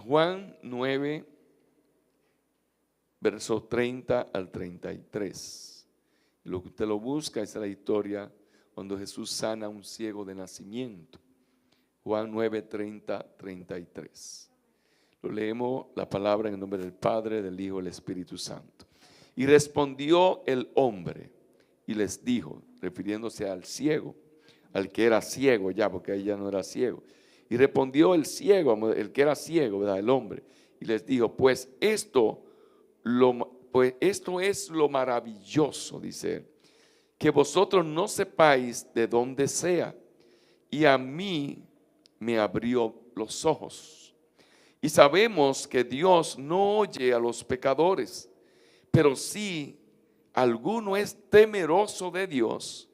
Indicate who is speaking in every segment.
Speaker 1: Juan 9, versos 30 al 33. Lo que usted lo busca es la historia cuando Jesús sana a un ciego de nacimiento. Juan 9, 30, 33. Lo leemos la palabra en el nombre del Padre, del Hijo y del Espíritu Santo. Y respondió el hombre y les dijo, refiriéndose al ciego, al que era ciego ya, porque ahí ya no era ciego. Y respondió el ciego, el que era ciego, ¿verdad? El hombre, y les dijo, pues esto es lo maravilloso, dice él, que vosotros no sepáis de dónde sea, y a mí me abrió los ojos. Y sabemos que Dios no oye a los pecadores, pero si alguno es temeroso de Dios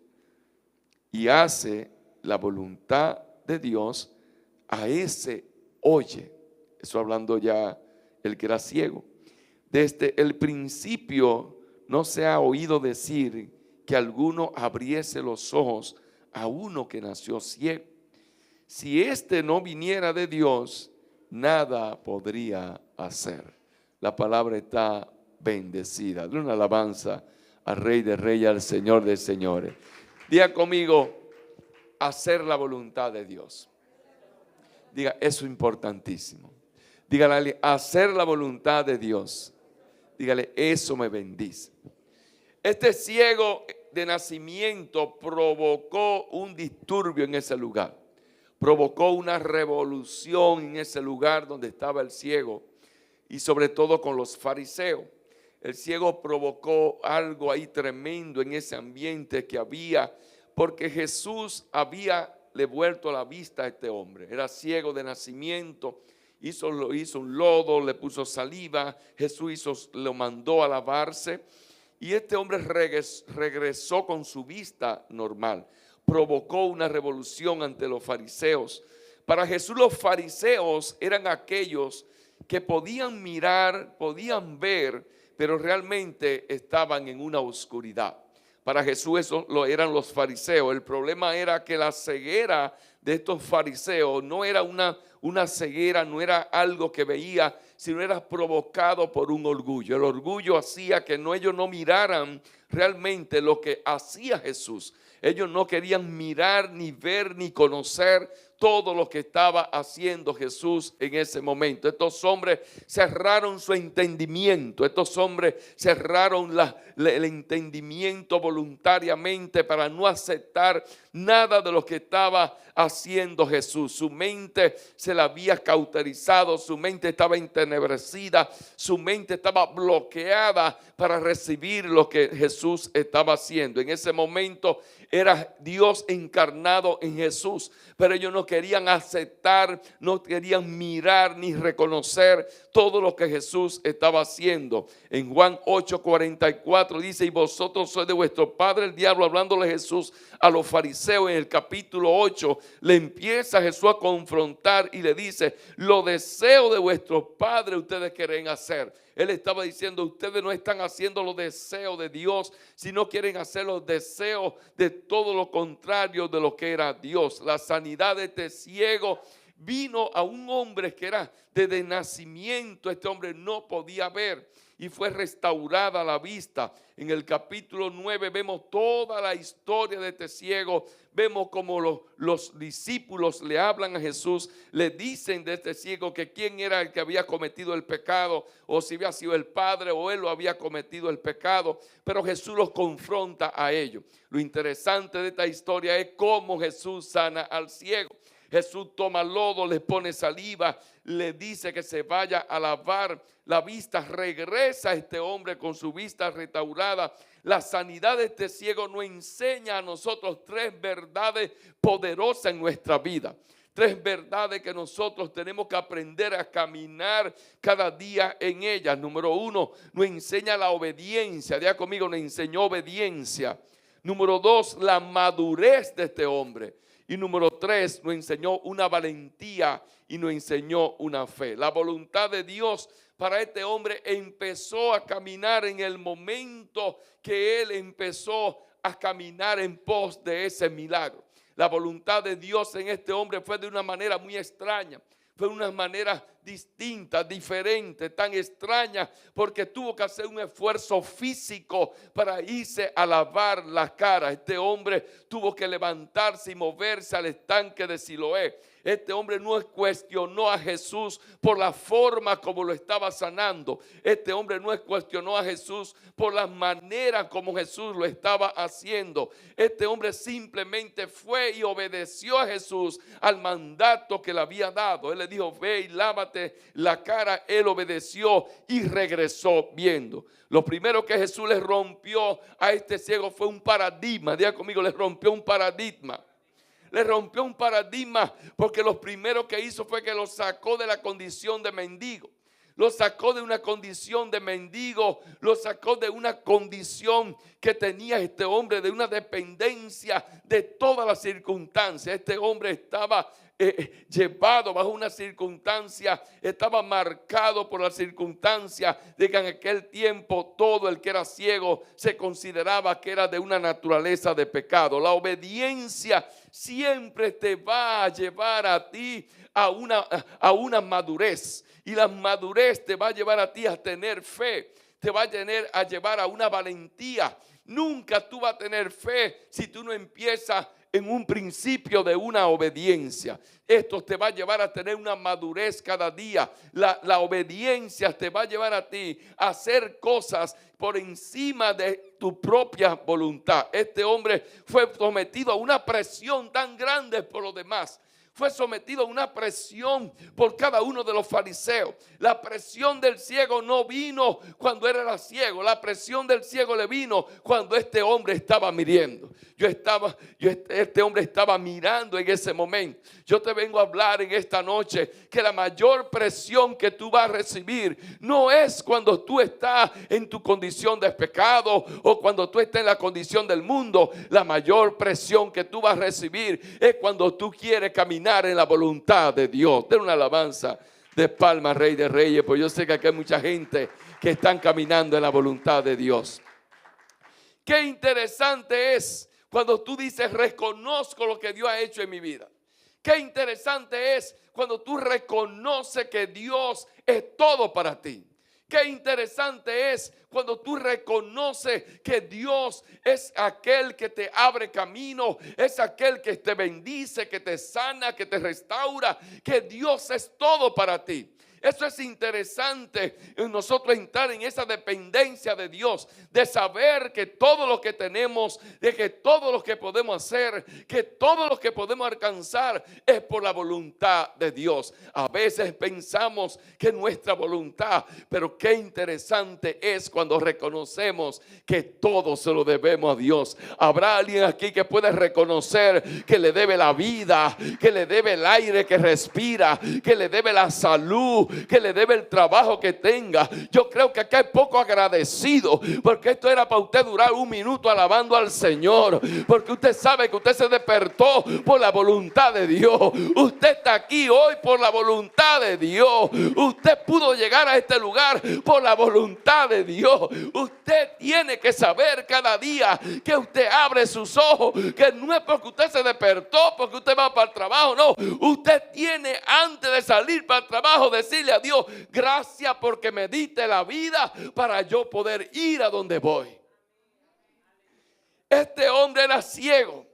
Speaker 1: y hace la voluntad de Dios, a ese oye. Eso hablando ya el que era ciego. Desde el principio no se ha oído decir que alguno abriese los ojos a uno que nació ciego. Si éste no viniera de Dios, nada podría hacer. La palabra está bendecida. De una alabanza al Rey de Reyes, al Señor de Señores. Diga conmigo, hacer la voluntad de Dios. Diga, eso es importantísimo. Dígale, hacer la voluntad de Dios. Dígale, eso me bendice. Este ciego de nacimiento provocó un disturbio en ese lugar. Provocó una revolución en ese lugar donde estaba el ciego y sobre todo con los fariseos. El ciego provocó algo ahí tremendo en ese ambiente que había, porque Jesús había devuelto la vista a este hombre. Era ciego de nacimiento, hizo un lodo, le puso saliva, Jesús lo mandó a lavarse y este hombre regresó con su vista normal. Provocó una revolución ante los fariseos. Para Jesús los fariseos eran aquellos que podían mirar, podían ver, pero realmente estaban en una oscuridad. Para Jesús eso lo eran los fariseos. El problema era que la ceguera de estos fariseos no era una ceguera, no era algo que veía, sino era provocado por un orgullo. El orgullo hacía que ellos no miraran realmente lo que hacía Jesús. Ellos no querían mirar, ni ver, ni conocer todo lo que estaba haciendo Jesús en ese momento. Estos hombres cerraron su entendimiento. Estos hombres cerraron el entendimiento voluntariamente para no aceptar nada de lo que estaba haciendo Jesús. Su mente se la había cauterizado, su mente estaba entenebrecida, su mente estaba bloqueada para recibir lo que Jesús estaba haciendo. En ese momento era Dios encarnado en Jesús, pero ellos no querían aceptar, no querían mirar ni reconocer todo lo que Jesús estaba haciendo. En Juan 8:44 dice, y vosotros sois de vuestro padre el diablo, hablándole Jesús a los fariseos. En el capítulo 8 le empieza Jesús a confrontar y le dice, los deseos de vuestro padre ustedes quieren hacer. Él estaba diciendo, ustedes no están haciendo los deseos de Dios, sino quieren hacer los deseos de todo lo contrario de lo que era Dios. La sanidad de este ciego vino a un hombre que era desde nacimiento. Este hombre no podía ver y fue restaurada la vista. En el capítulo 9 vemos toda la historia de este ciego. Vemos como los discípulos le hablan a Jesús, le dicen de este ciego que quién era el que había cometido el pecado, o si había sido el padre o él lo había cometido el pecado, pero Jesús los confronta a ellos. Lo interesante de esta historia es cómo Jesús sana al ciego. Jesús toma lodo, le pone saliva, le dice que se vaya a lavar la vista. Regresa este hombre con su vista restaurada. La sanidad de este ciego nos enseña a nosotros tres verdades poderosas en nuestra vida. Tres verdades que nosotros tenemos que aprender a caminar cada día en ellas. Número uno, nos enseña la obediencia. Diga conmigo, nos enseñó obediencia. Número dos, la madurez de este hombre. Y número tres, nos enseñó una valentía y nos enseñó una fe. La voluntad de Dios para este hombre empezó a caminar en el momento que él empezó a caminar en pos de ese milagro. La voluntad de Dios en este hombre fue de una manera muy extraña. fue una manera distinta, diferente, tan extraña, porque tuvo que hacer un esfuerzo físico para irse a lavar la cara. Este hombre tuvo que levantarse y moverse al estanque de Siloé. Este hombre no cuestionó a Jesús por la forma como lo estaba sanando. Este hombre no cuestionó a Jesús por la manera como Jesús lo estaba haciendo. Este hombre simplemente fue y obedeció a Jesús al mandato que le había dado. Él le dijo: ve y lávate la cara. Él obedeció y regresó viendo. Lo primero que Jesús le rompió a este ciego fue un paradigma. Diga conmigo: le rompió un paradigma. Le rompió un paradigma, porque lo primero que hizo fue que lo sacó de la condición de mendigo. Lo sacó de una condición de mendigo, lo sacó de una condición que tenía este hombre, de una dependencia de todas las circunstancias. Este hombre estaba llevado bajo una circunstancia, estaba marcado por la circunstancia de que en aquel tiempo todo el que era ciego se consideraba que era de una naturaleza de pecado. La obediencia siempre te va a llevar a ti a una madurez, y la madurez te va a llevar a ti a tener fe, te va a llevar a una valentía. Nunca tú vas a tener fe si tú no empiezas en un principio de una obediencia. Esto te va a llevar a tener una madurez cada día. La obediencia te va a llevar a ti a hacer cosas por encima de tu propia voluntad. Este hombre fue sometido a una presión tan grande por los demás. Fue sometido a una presión por cada uno de los fariseos. La presión del ciego no vino cuando él era ciego. La presión del ciego le vino cuando este hombre estaba mirando. Este hombre estaba mirando en ese momento. Yo te vengo a hablar en esta noche que la mayor presión que tú vas a recibir no es cuando tú estás en tu condición de pecado o cuando tú estás en la condición del mundo. La mayor presión que tú vas a recibir es cuando tú quieres caminar en la voluntad de Dios. Den una alabanza de palmas, Rey de Reyes, pues yo sé que aquí hay mucha gente que están caminando en la voluntad de Dios. Qué interesante es cuando tú dices: reconozco lo que Dios ha hecho en mi vida. Qué interesante es cuando tú reconoces que Dios es todo para ti. Qué interesante es cuando tú reconoces que Dios es aquel que te abre camino, es aquel que te bendice, que te sana, que te restaura, que Dios es todo para ti. Eso es interesante, en nosotros entrar en esa dependencia de Dios, de saber que todo lo que tenemos, de que todo lo que podemos hacer, que todo lo que podemos alcanzar es por la voluntad de Dios. A veces pensamos que nuestra voluntad, pero qué interesante es cuando reconocemos que todo se lo debemos a Dios. Habrá alguien aquí que puede reconocer que le debe la vida, que le debe el aire que respira, que le debe la salud, que le debe el trabajo que tenga. Yo creo que acá hay poco agradecido, porque esto era para usted durar un minuto alabando al Señor, porque usted sabe que usted se despertó por la voluntad de Dios. Usted está aquí hoy por la voluntad de Dios. Usted pudo llegar a este lugar por la voluntad de Dios. Usted tiene que saber cada día que usted abre sus ojos, que no es porque usted se despertó, porque usted va para el trabajo, no. Usted tiene, antes de salir para el trabajo, decirle a Dios: gracias porque me diste la vida para yo poder ir a donde voy. Este hombre era ciego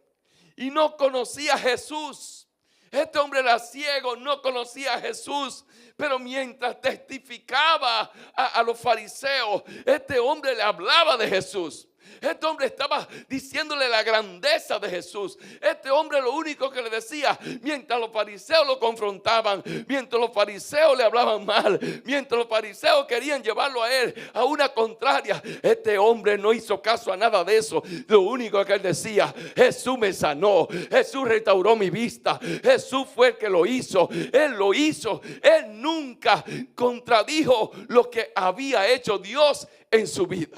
Speaker 1: y no conocía a Jesús. Este hombre era ciego, no conocía a Jesús, pero mientras testificaba a los fariseos, este hombre le hablaba de Jesús. Este hombre estaba diciéndole la grandeza de Jesús. Este hombre lo único que le decía, mientras los fariseos lo confrontaban, mientras los fariseos le hablaban mal, mientras los fariseos querían llevarlo a él a una contraria, este hombre no hizo caso a nada de eso. Lo único que él decía: Jesús me sanó, Jesús restauró mi vista, Jesús fue el que lo hizo, Él lo hizo. Él nunca contradijo lo que había hecho Dios en su vida.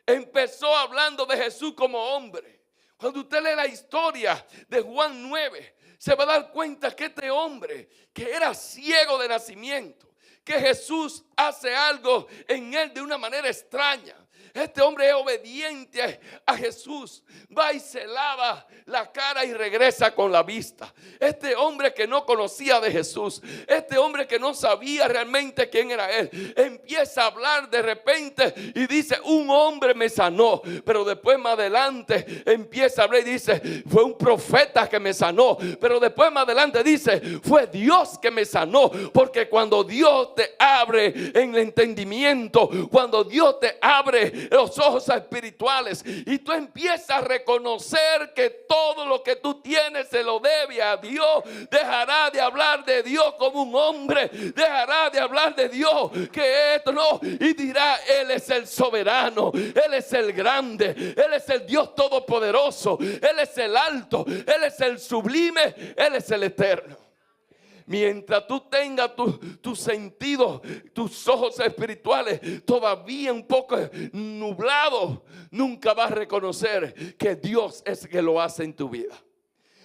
Speaker 1: Empezó hablando de Jesús como hombre. Cuando usted lee la historia de Juan 9, se va a dar cuenta que este hombre, que era ciego de nacimiento, que Jesús hace algo en él de una manera extraña. Este hombre es obediente a Jesús. Va y se lava la cara y regresa con la vista. Este hombre que no conocía de Jesús, este hombre que no sabía realmente quién era él, empieza a hablar de repente y dice: un hombre me sanó. Pero después más adelante empieza a hablar y dice: fue un profeta que me sanó. Pero después más adelante dice: fue Dios que me sanó. Porque cuando Dios te abre en el entendimiento, cuando Dios te abre los ojos espirituales y tú empiezas a reconocer que todo lo que tú tienes se lo debe a Dios, dejará de hablar de Dios como un hombre, dejará de hablar de Dios que esto no, y dirá: Él es el soberano, Él es el grande, Él es el Dios todopoderoso, Él es el alto, Él es el sublime, Él es el eterno. Mientras tú tengas tu sentido, tus ojos espirituales todavía un poco nublados, nunca vas a reconocer que Dios es el que lo hace en tu vida.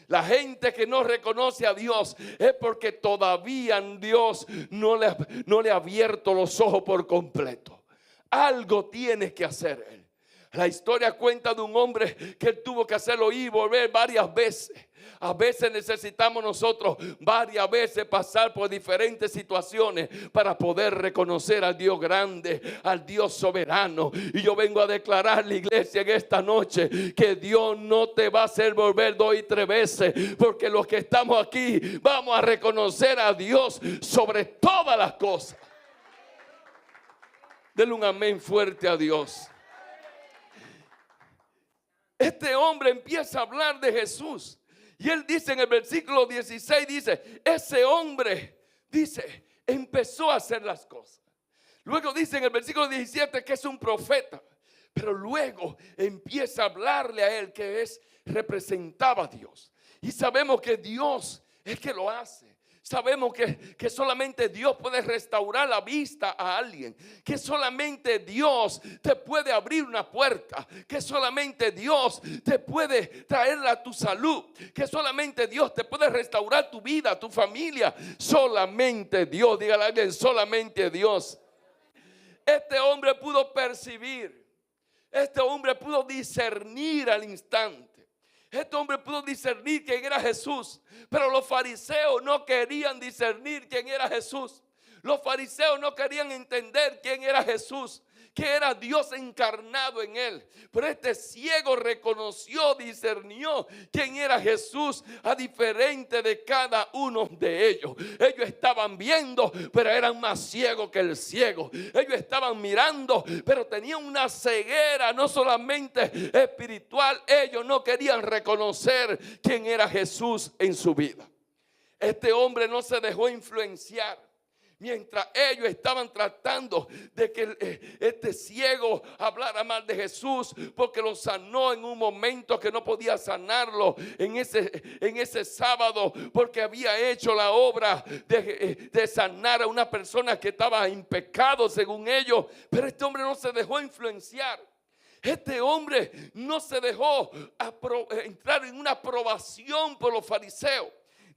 Speaker 1: La gente que no reconoce a Dios es porque todavía Dios no le ha abierto los ojos por completo. Algo tienes que hacer él. La historia cuenta de un hombre que tuvo que hacerlo ir y volver varias veces. A veces necesitamos nosotros varias veces pasar por diferentes situaciones para poder reconocer al Dios grande, al Dios soberano. Y yo vengo a declarar, la iglesia, en esta noche, que Dios no te va a hacer volver 2 y 3 veces, porque los que estamos aquí vamos a reconocer a Dios sobre todas las cosas. Denle un amén fuerte a Dios. Este hombre empieza a hablar de Jesús. Y él dice en el versículo 16, dice: ese hombre, dice, empezó a hacer las cosas. Luego dice en el versículo 17 que es un profeta. Pero luego empieza a hablarle a él que representaba a Dios. Y sabemos que Dios es que lo hace. Sabemos que solamente Dios puede restaurar la vista a alguien, que solamente Dios te puede abrir una puerta, que solamente Dios te puede traer a tu salud, que solamente Dios te puede restaurar tu vida, tu familia. Solamente Dios, dígale a alguien: solamente Dios. Este hombre pudo percibir, este hombre pudo discernir al instante. Este hombre pudo discernir quién era Jesús, pero los fariseos no querían discernir quién era Jesús. Los fariseos no querían entender quién era Jesús, que era Dios encarnado en él. Pero este ciego reconoció, discernió quién era Jesús, a diferente de cada uno de ellos. Ellos estaban viendo, pero eran más ciegos que el ciego. Ellos estaban mirando, pero tenían una ceguera no solamente espiritual. Ellos no querían reconocer quién era Jesús en su vida. Este hombre no se dejó influenciar. Mientras ellos estaban tratando de que este ciego hablara mal de Jesús, porque lo sanó en un momento que no podía sanarlo en ese sábado, porque había hecho la obra de sanar a una persona que estaba en pecado según ellos. Pero este hombre no se dejó influenciar. Este hombre no se dejó entrar en una aprobación por los fariseos.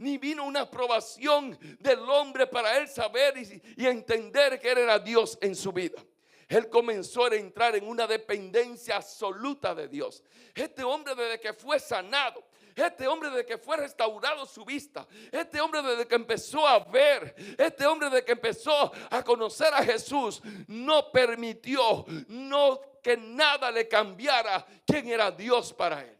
Speaker 1: Ni vino una aprobación del hombre para él saber y entender que él era Dios en su vida. Él comenzó a entrar en una dependencia absoluta de Dios. Este hombre, desde que fue sanado, este hombre desde que fue restaurado su vista, este hombre desde que empezó a ver, este hombre desde que empezó a conocer a Jesús, no permitió que nada le cambiara quién era Dios para él.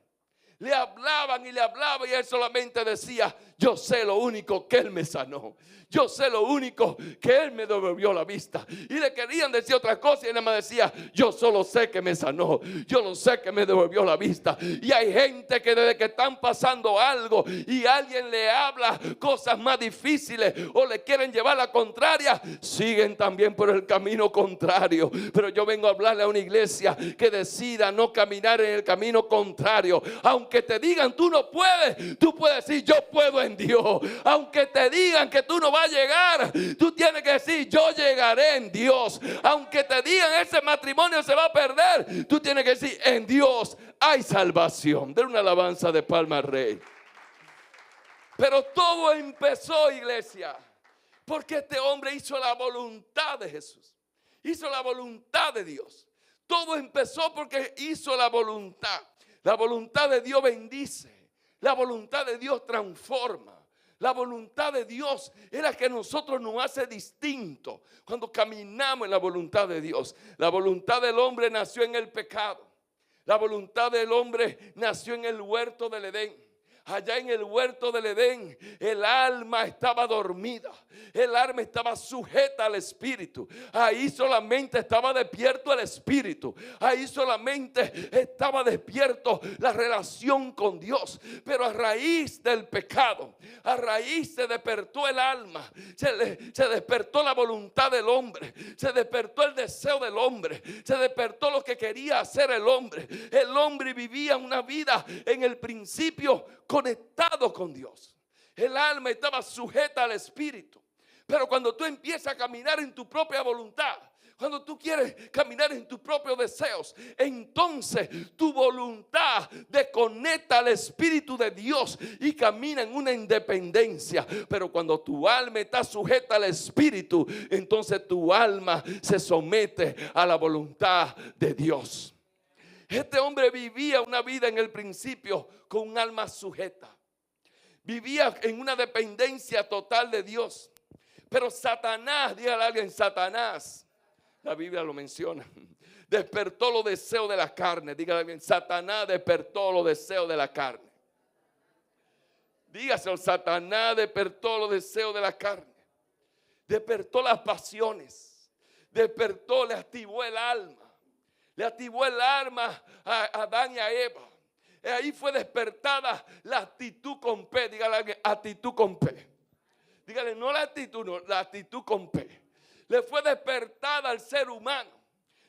Speaker 1: Le hablaban y él solamente decía: yo sé lo único que él me sanó. Yo sé lo único que él me devolvió la vista. Y le querían decir otra cosa y él me decía: yo solo sé que me sanó. Yo no sé que me devolvió la vista. Y hay gente que desde que están pasando algo y alguien le habla cosas más difíciles o le quieren llevar la contraria, siguen también por el camino contrario. Pero yo vengo a hablarle a una iglesia que decida no caminar en el camino contrario. Aunque te digan tú no puedes, tú puedes decir: yo puedo en Dios. Aunque te digan que tú no vas a llegar, tú tienes que decir: yo llegaré en Dios. Aunque te digan ese matrimonio se va a perder, tú tienes que decir: en Dios hay salvación. Den una alabanza de palma al Rey. Pero todo empezó, iglesia, porque este hombre hizo la voluntad de Jesús, hizo la voluntad de Dios. Todo empezó porque hizo la voluntad. La voluntad de Dios bendice. La voluntad de Dios transforma. La voluntad de Dios es la que nosotros nos hace distintos cuando caminamos en la voluntad de Dios. La voluntad del hombre nació en el pecado. La voluntad del hombre nació en el huerto del Edén. Allá en el huerto del Edén, el alma estaba dormida. El alma estaba sujeta al espíritu. Ahí solamente estaba despierto el espíritu. Ahí solamente estaba despierto la relación con Dios. Pero a raíz del pecado, a raíz se despertó el alma. Se despertó la voluntad del hombre. Se despertó el deseo del hombre. Se despertó lo que quería hacer el hombre. El hombre vivía una vida en el principio conectado con Dios. El alma estaba sujeta al espíritu. Pero cuando tú empiezas a caminar en tu propia voluntad, cuando tú quieres caminar en tus propios deseos, entonces tu voluntad desconecta al Espíritu de Dios y camina en una independencia. Pero cuando tu alma está sujeta al Espíritu, entonces tu alma se somete a la voluntad de Dios. Este hombre vivía una vida en el principio con un alma sujeta. Vivía en una dependencia total de Dios. Pero Satanás, dígale a alguien, Satanás, la Biblia lo menciona, despertó los deseos de la carne. Dígale a alguien, Satanás despertó los deseos de la carne. Dígaselo, Satanás despertó los deseos de la carne. Despertó las pasiones. Despertó, le activó el alma. Le activó el alma a Adán y a Eva. Ahí fue despertada la actitud con P. Dígale a alguien, actitud con P. Dígale, no la actitud, no, la actitud con P. Le fue despertada al ser humano.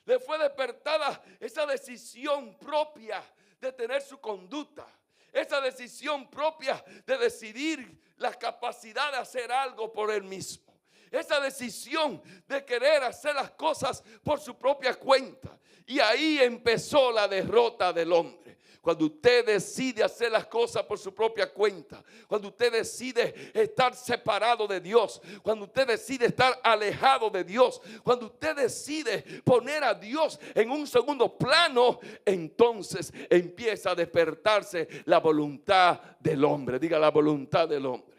Speaker 1: Le fue despertada esa decisión propia de tener su conducta. Esa decisión propia de decidir la capacidad de hacer algo por él mismo. Esa decisión de querer hacer las cosas por su propia cuenta. Y ahí empezó la derrota del hombre. Cuando usted decide hacer las cosas por su propia cuenta, cuando usted decide estar separado de Dios, cuando usted decide estar alejado de Dios, cuando usted decide poner a Dios en un segundo plano, entonces empieza a despertarse la voluntad del hombre. Diga, la voluntad del hombre.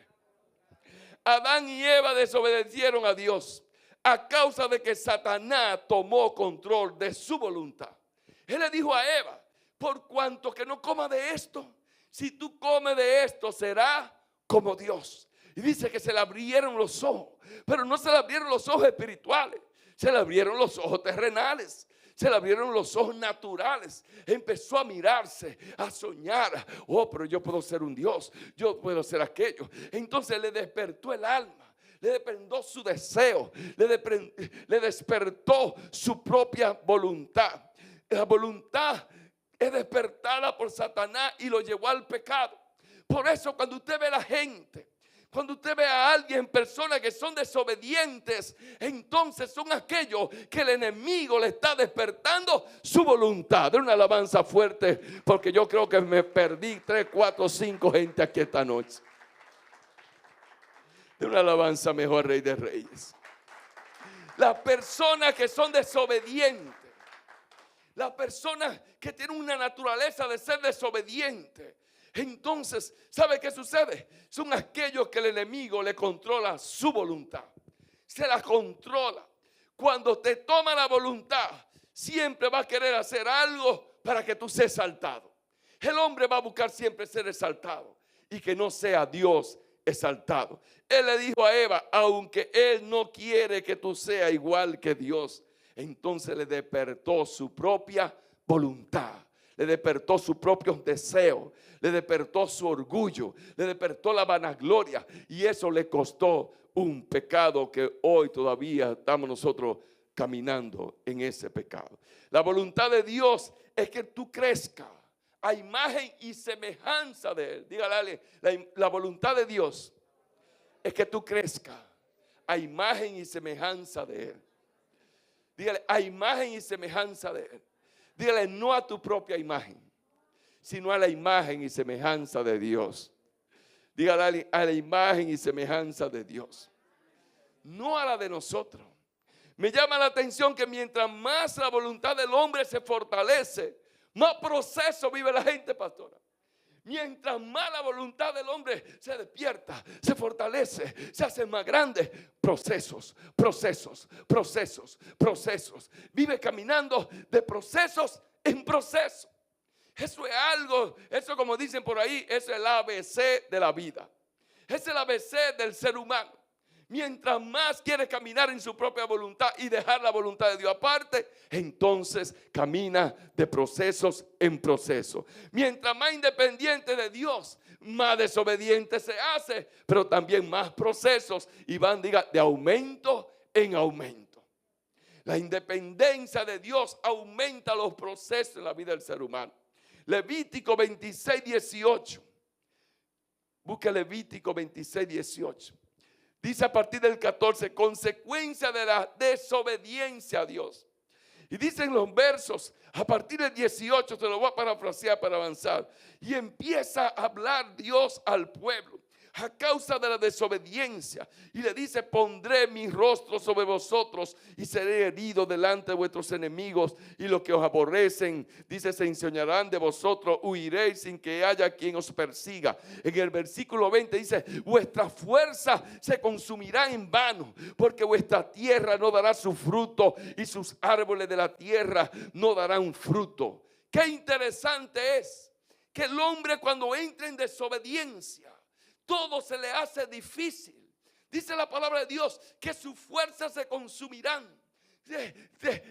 Speaker 1: Adán y Eva desobedecieron a Dios a causa de que Satanás tomó control de su voluntad. Él le dijo a Eva, por cuanto que no coma de esto, si tú comes de esto será como Dios. Y dice que se le abrieron los ojos, pero no se le abrieron los ojos espirituales, se le abrieron los ojos terrenales. Se le abrieron los ojos naturales. Empezó a mirarse, a soñar. Oh, pero yo puedo ser un Dios. Yo puedo ser aquello. Entonces le despertó el alma. Le despertó su deseo. Le despertó su propia voluntad. La voluntad es despertada por Satanás y lo llevó al pecado. Por eso cuando usted ve a la gente, cuando usted ve a alguien, personas que son desobedientes, entonces son aquellos que el enemigo le está despertando su voluntad. De una alabanza fuerte, porque yo creo que me perdí 3, 4, 5 gente aquí esta noche. De una alabanza mejor, Rey de Reyes. Las personas que son desobedientes, las personas que tienen una naturaleza de ser desobedientes, entonces, ¿sabe qué sucede? Son aquellos que el enemigo le controla su voluntad. Se la controla. Cuando te toma la voluntad, siempre va a querer hacer algo para que tú seas exaltado. El hombre va a buscar siempre ser exaltado y que no sea Dios exaltado. Él le dijo a Eva, aunque él no quiere que tú seas igual que Dios, entonces le despertó su propia voluntad. Le despertó su propio deseo, le despertó su orgullo, le despertó la vanagloria, y eso le costó un pecado que hoy todavía estamos nosotros caminando en ese pecado. La voluntad de Dios es que tú crezcas a imagen y semejanza de Él. Dígale, la voluntad de Dios es que tú crezcas a imagen y semejanza de Él. Dígale, a imagen y semejanza de Él. Dígale, no a tu propia imagen, sino a la imagen y semejanza de Dios. Dígale, a la imagen y semejanza de Dios. No a la de nosotros. Me llama la atención que mientras más la voluntad del hombre se fortalece, más proceso vive la gente, pastora. Mientras más la voluntad del hombre se despierta, se fortalece, se hace más grande, procesos. Vive caminando de procesos en proceso. Eso es algo, eso como dicen por ahí, es el ABC de la vida. Es el ABC del ser humano. Mientras más quiere caminar en su propia voluntad y dejar la voluntad de Dios aparte, entonces camina de procesos en proceso. Mientras más independiente de Dios, más desobediente se hace, pero también más procesos y van, diga, de aumento en aumento. La independencia de Dios aumenta los procesos en la vida del ser humano. Levítico 26, 18. Busca Levítico 26, 18. Dice a partir del 14, consecuencia de la desobediencia a Dios. Y dicen los versos, a partir del 18, te lo voy a parafrasear para avanzar. Y empieza a hablar Dios al pueblo a causa de la desobediencia. Y le dice, pondré mi rostro sobre vosotros y seré herido delante de vuestros enemigos. Y los que os aborrecen, dice, se enseñarán de vosotros, huiréis sin que haya quien os persiga. En el versículo 20 dice, vuestra fuerza se consumirá en vano, porque vuestra tierra no dará su fruto y sus árboles de la tierra no darán fruto. Qué interesante es que el hombre cuando entra en desobediencia, todo se le hace difícil. Dice la palabra de Dios que sus fuerzas se consumirán.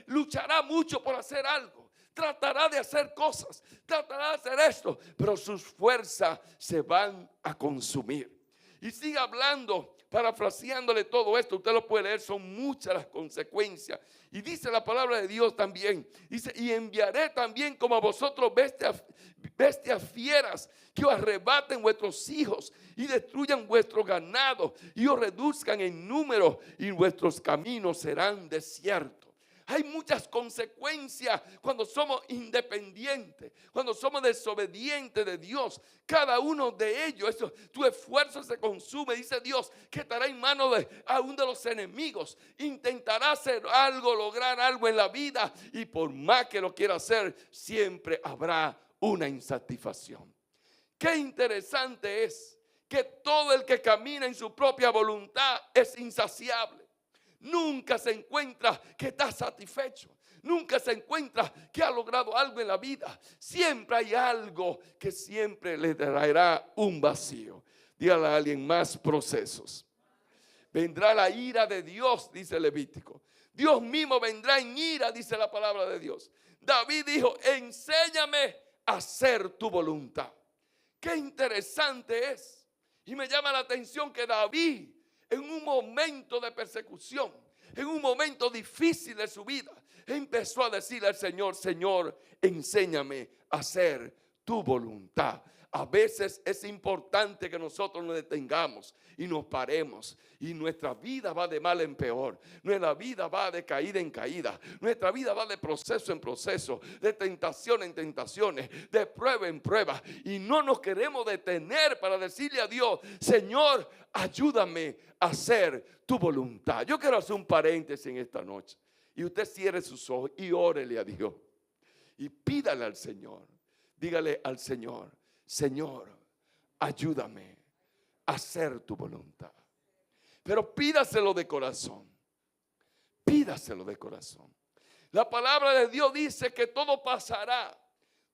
Speaker 1: Luchará mucho por hacer algo. Tratará de hacer cosas. Tratará de hacer esto. Pero sus fuerzas se van a consumir. Y sigue hablando, parafraseándole todo esto. Usted lo puede leer, son muchas las consecuencias. Y dice la palabra de Dios también. Dice, y enviaré también como a vosotros bestias fieras que os arrebaten vuestros hijos y destruyan vuestro ganado y os reduzcan en número y vuestros caminos serán desiertos. Hay muchas consecuencias cuando somos independientes, cuando somos desobedientes de Dios. Cada uno de ellos, tu esfuerzo se consume. Dice Dios que estará en manos aún de los enemigos. Intentará hacer algo, lograr algo en la vida. Y por más que lo quiera hacer, siempre habrá una insatisfacción. Qué interesante es que todo el que camina en su propia voluntad es insaciable. Nunca se encuentra que está satisfecho. Nunca se encuentra que ha logrado algo en la vida. Siempre hay algo que siempre le traerá un vacío. Dígale a alguien, más procesos. Vendrá la ira de Dios, dice Levítico. Dios mismo vendrá en ira, dice la palabra de Dios. David dijo, enséñame a hacer tu voluntad. Qué interesante es. Y me llama la atención que David, en un momento de persecución, en un momento difícil de su vida, empezó a decirle al Señor, Señor, enséñame a hacer tu voluntad. A veces es importante que nosotros nos detengamos y nos paremos. Y nuestra vida va de mal en peor. Nuestra vida va de caída en caída. Nuestra vida va de proceso en proceso, de tentación en tentaciones, de prueba en prueba. Y no nos queremos detener para decirle a Dios, Señor, ayúdame a hacer tu voluntad. Yo quiero hacer un paréntesis en esta noche. Y usted cierre sus ojos y órele a Dios. Y pídale al Señor. Dígale al Señor, Señor, ayúdame a hacer tu voluntad. Pero pídaselo de corazón. Pídaselo de corazón. La palabra de Dios dice que todo pasará.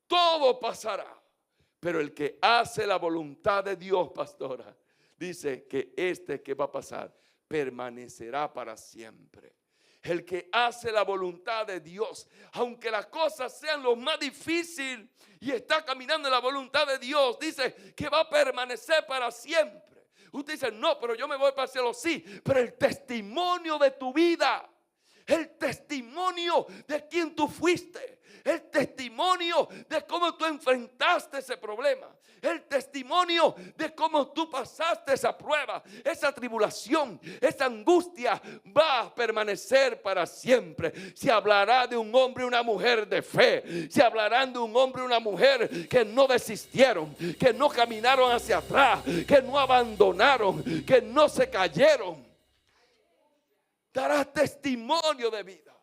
Speaker 1: Todo pasará. Pero el que hace la voluntad de Dios, pastora, dice que este que va a pasar permanecerá para siempre. El que hace la voluntad de Dios, aunque las cosas sean lo más difícil y está caminando en la voluntad de Dios, dice que va a permanecer para siempre. Usted dice, no, pero yo me voy para el cielo, sí, pero el testimonio de tu vida, el testimonio de quién tú fuiste, el testimonio de cómo tú enfrentaste ese problema, el testimonio de cómo tú pasaste esa prueba, esa tribulación, esa angustia va a permanecer para siempre. Se hablará de un hombre y una mujer de fe, se hablarán de un hombre y una mujer que no desistieron, que no caminaron hacia atrás, que no abandonaron, que no se cayeron. darás testimonio de vida.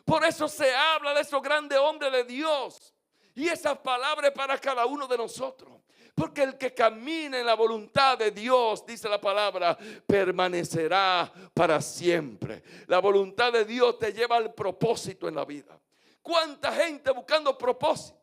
Speaker 1: Por eso se habla de esos grandes hombres de Dios. Y esas palabras para cada uno de nosotros. Porque el que camina en la voluntad de Dios, dice la palabra, permanecerá para siempre. La voluntad de Dios te lleva al propósito en la vida. ¿Cuánta gente buscando propósito?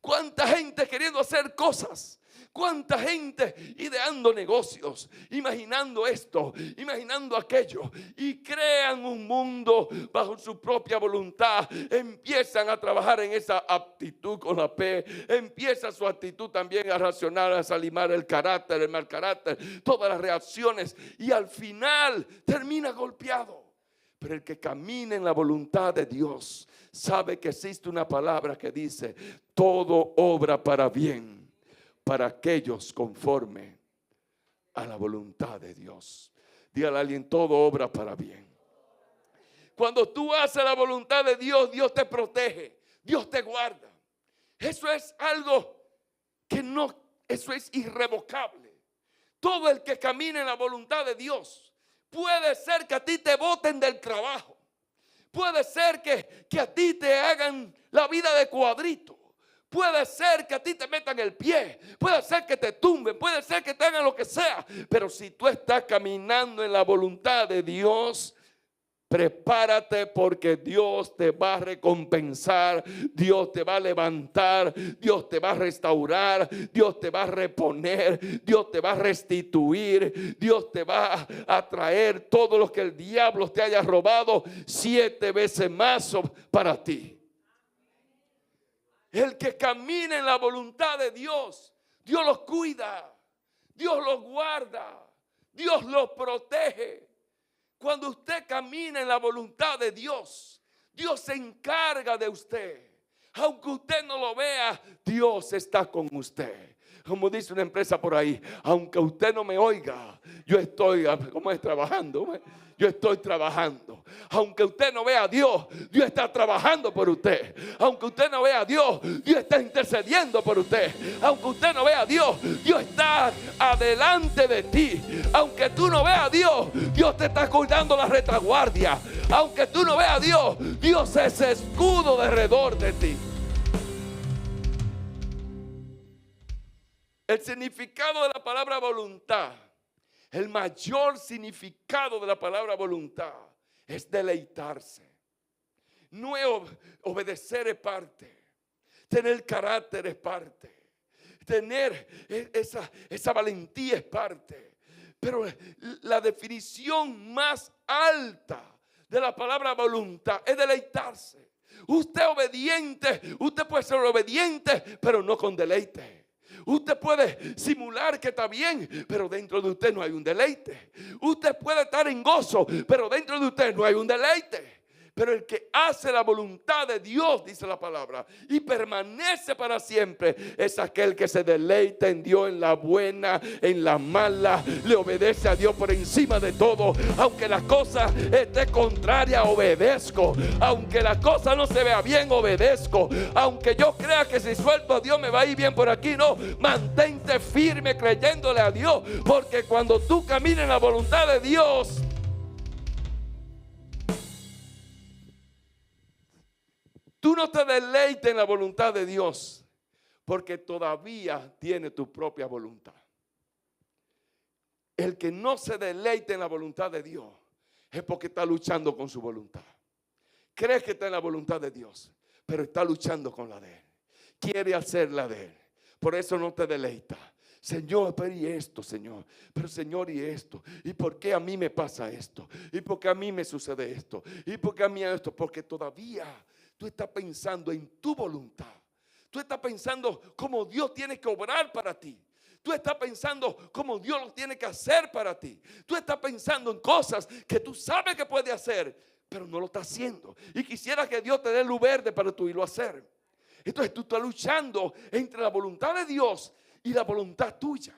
Speaker 1: ¿Cuánta gente queriendo hacer cosas? ¿Cuánta gente ideando negocios, imaginando esto, imaginando aquello, y crean un mundo bajo su propia voluntad? Empiezan a trabajar en esa aptitud con la P, empieza su actitud también a racionar, a limar el carácter, el mal carácter, todas las reacciones, y al final termina golpeado. Pero el que camina en la voluntad de Dios sabe que existe una palabra que dice: todo obra para bien para aquellos conforme a la voluntad de Dios. Dígale a alguien: todo obra para bien. Cuando tú haces la voluntad de Dios, Dios te protege, Dios te guarda. Eso es algo que no, eso es irrevocable. Todo el que camina en la voluntad de Dios, puede ser que a ti te boten del trabajo, puede ser que a ti te hagan la vida de cuadrito. Puede ser que a ti te metan el pie, puede ser que te tumben, puede ser que te hagan lo que sea. Pero si tú estás caminando en la voluntad de Dios, prepárate, porque Dios te va a recompensar, Dios te va a levantar, Dios te va a restaurar, Dios te va a reponer, Dios te va a restituir, Dios te va a traer todo lo que el diablo te haya robado 7 veces más para ti. El que camina en la voluntad de Dios, Dios los cuida, Dios los guarda, Dios los protege. Cuando usted camina en la voluntad de Dios, Dios se encarga de usted. Aunque usted no lo vea, Dios está con usted. Como dice una empresa por ahí: aunque usted no me oiga, yo estoy, ¿cómo es? Trabajando. Yo estoy trabajando. Aunque usted no vea a Dios, Dios está trabajando por usted. Aunque usted no vea a Dios, Dios está intercediendo por usted. Aunque usted no vea a Dios, Dios está adelante de ti. Aunque tú no veas a Dios, Dios te está cuidando la retaguardia. Aunque tú no veas a Dios, Dios es escudo alrededor de ti. El significado de la palabra voluntad, el mayor significado de la palabra voluntad, es deleitarse. No es obedecer, es parte. Tener carácter es parte. Tener esa valentía es parte. Pero la definición más alta de la palabra voluntad es deleitarse. Usted obediente, usted puede ser obediente, pero no con deleite. Usted puede simular que está bien, pero dentro de usted no hay un deleite. Usted puede estar en gozo, pero dentro de usted no hay un deleite. Pero el que hace la voluntad de Dios, dice la palabra, y permanece para siempre, es aquel que se deleita en Dios, en la buena, en la mala. Le obedece a Dios por encima de todo. Aunque la cosa esté contraria, obedezco. Aunque la cosa no se vea bien, obedezco. Aunque yo crea que si suelto a Dios me va a ir bien por aquí, no. Mantente firme creyéndole a Dios, porque cuando tú caminas en la voluntad de Dios, tú no te deleites en la voluntad de Dios, porque todavía tiene tu propia voluntad. El que no se deleite en la voluntad de Dios es porque está luchando con su voluntad. Cree que está en la voluntad de Dios, pero está luchando con la de él. Quiere hacer la de él. Por eso no te deleita. Señor, pero y esto, Señor. Pero Señor, y esto. ¿Y por qué a mí me pasa esto? ¿Y por qué a mí me sucede esto? ¿Y por qué a mí esto? Porque todavía tú estás pensando en tu voluntad. Tú estás pensando cómo Dios tiene que obrar para ti. Tú estás pensando cómo Dios lo tiene que hacer para ti. Tú estás pensando en cosas que tú sabes que puede hacer, pero no lo está haciendo. Y quisiera que Dios te dé luz verde para tú irlo a hacer. Entonces tú estás luchando entre la voluntad de Dios y la voluntad tuya.